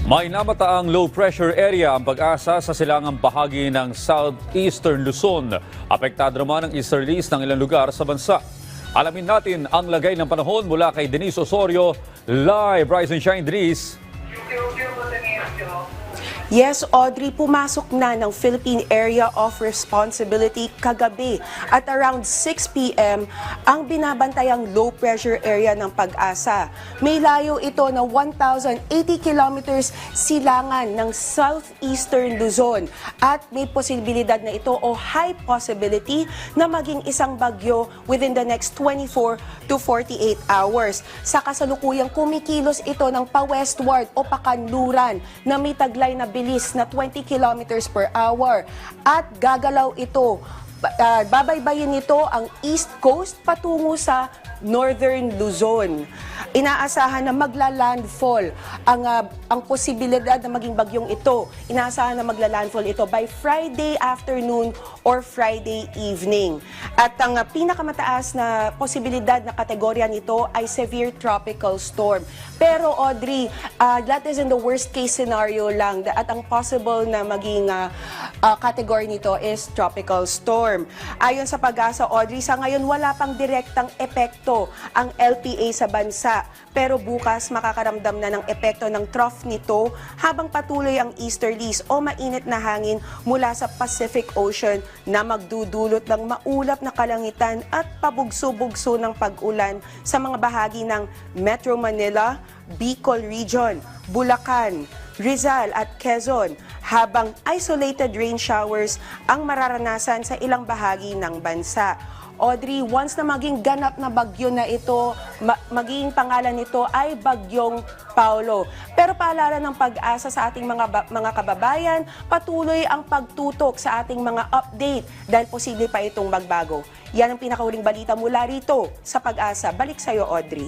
May namataang low pressure area ang Pag-asa sa silangang bahagi ng southeastern Luzon. Apektado naman ang easterlies ng ilang lugar sa bansa. Alamin natin ang lagay ng panahon mula kay Denise Osorio. Live, Rise and Shine, Denise. Yes, Audrey, pumasok na ng Philippine Area of Responsibility kagabi at around 6 p.m. ang binabantayang low pressure area ng Pag-asa. May layo ito na 1,080 kilometers silangan ng southeastern Luzon at may posibilidad na ito o high possibility na maging isang bagyo within the next 24 to 48 hours. Sa kasalukuyang kumikilos ito ng pa-westward o pakanluran na may taglay na bilis na 20 kilometers per hour at gagalaw ito. Babaybayin nito ang East Coast patungo sa Northern Luzon. Inaasahan na magla-landfall ang posibilidad na maging bagyong ito. Inaasahan na magla-landfall ito by Friday afternoon or Friday evening. At ang pinakamataas na posibilidad na kategorya nito ay severe tropical storm. Pero Audrey, that is in the worst case scenario lang at ang possible na maging category nito is tropical storm. Ayon sa Pag-asa, Audrey, sa ngayon wala pang direktang epekto ang LPA sa bansa. Pero bukas makakaramdam na ng epekto ng trough nito habang patuloy ang easterlies o mainit na hangin mula sa Pacific Ocean na magdudulot ng maulap na kalangitan at pabugso-bugso ng pag-ulan sa mga bahagi ng Metro Manila, Bicol Region, Bulacan, Rizal at Quezon, habang isolated rain showers ang mararanasan sa ilang bahagi ng bansa. Audrey, once na maging ganap na bagyo na ito, magiging pangalan nito ay Bagyong Paulo. Pero paalala ng Pag-asa sa ating mga kababayan, patuloy ang pagtutok sa ating mga update dahil posible pa itong magbago. Yan ang pinakahuling balita mula rito sa Pag-asa. Balik sa iyo, Audrey.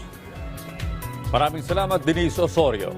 Maraming salamat, Denise Osorio.